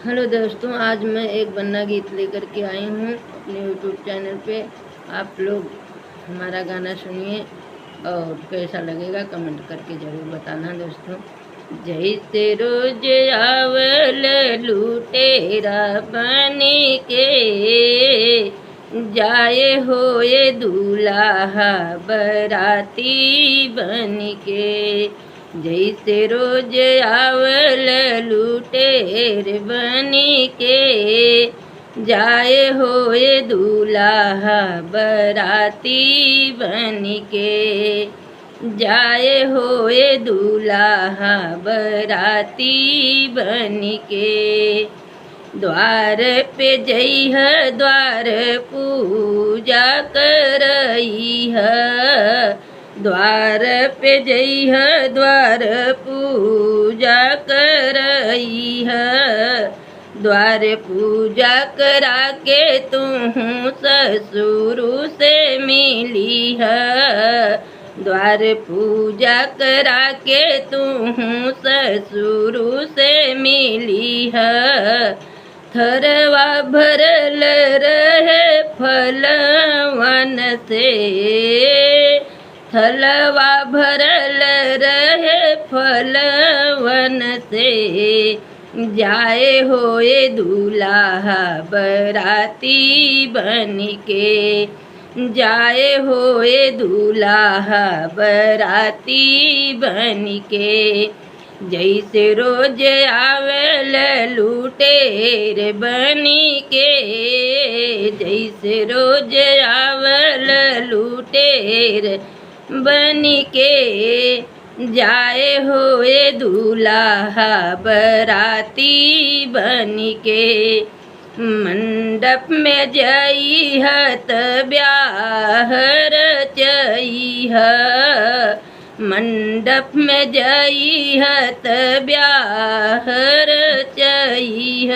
Hello दोस्तों, आज मैं एक बन्ना गीत लेकर के आई हूँ अपने यूट्यूब चैनल पे। आप लोग हमारा गाना सुनिए और कैसा लगेगा कमेंट करके ज़रूर बताना दोस्तों। जैसे रोज आवल लुटेरा बनी के, जाए होए दूल्हा बराती बन के। जैसे रोज आवल लुटेर बनी के, जाए होए दूल्हा बराती बन के। जाए होए दूल्हा बराती बन के। द्वार पे जइह द्वार पूजा करइह, द्वार पे जइह द्वार पूजा करइह। द्वार पूजा करा के तू ससुर से मिलीह, द्वार पूजा करा के तू ससुर से मिलीह। थरवा भरल रहे फलवन से, थलवा भरल रहे फलवन से। जाए होए दूल्हा बराती बन के, जाए होए दूल्हा बराती बन के। जैसे रोज आवेल लुटेर बनी के, जैसे रोज आवेल लुटेर बनी के। जाए होए दूल्हा बराती बन के। मंडप में जइह त ब्याह रचइह, मंडप में जइह त ब्याह रचइह।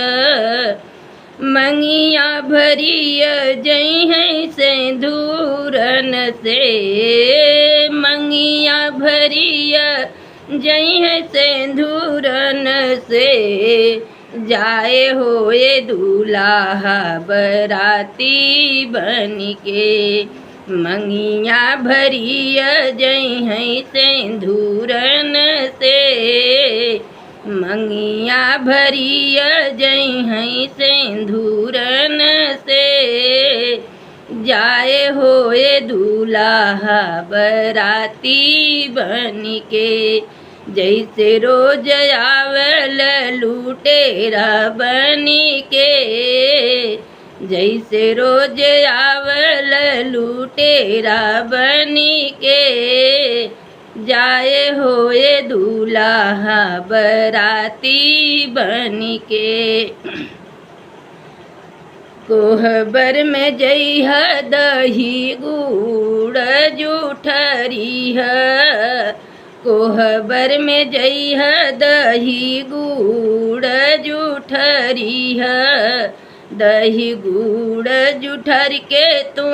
मंगिया भरिय जइह सिंदूरन से, मंगिया भरिय जइह सिंदूरन से। जाए होए दूल्हा बराती बन के। मंगिया भरिय जइह सिंदूरन से, मंगिया भरिय जइह सिंदूरन से। जाए होए दूल्हा बराती बन के। जैसे रोज आवेल लुटेरा बनी के, जैसे रोज आवेल लुटेरा बनी के। जाए होए दूल्हा बराती बन के। कोहबर में जइह दही गुड़ जूठरिह, कोहबर में जइह दही गुड़ जूठरिह। दही गुड़ जूठर के तू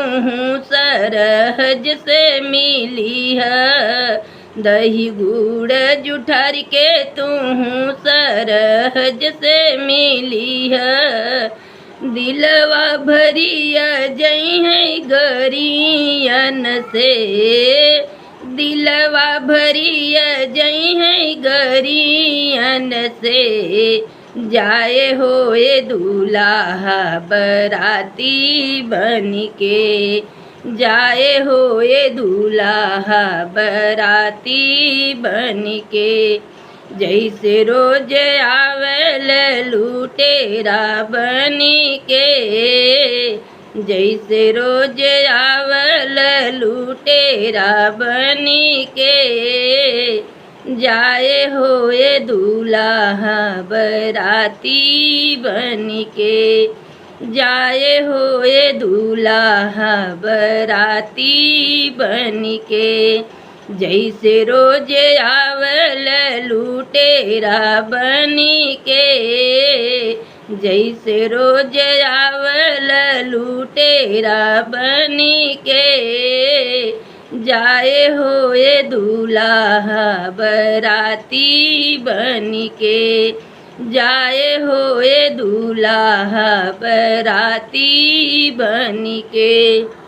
सरहज से मिलीह, दही गुड़ जूठर के तू सरहज से मिलीह। दिलवा भरिया जइह गरियन से, दिलवा भरिया जइह गरियन से। जाए होए दूल्हा बराती बन के, जाए होए दूल्हा बराती बन के। जैसे रोज आवेल लुटेरा बनी के, जैसे रोज आवेल लुटेरा बनी के। जाए होए दूल्हा बराती बन के, जाए होए दूल्हा बराती बन के। जैसे रोज आवेल लुटेरा बनी के, जैसे रोज आवेल लुटेरा बनी के। जाए होए दूल्हा बराती बन के, जाए होए दूल्हा बराती बन के।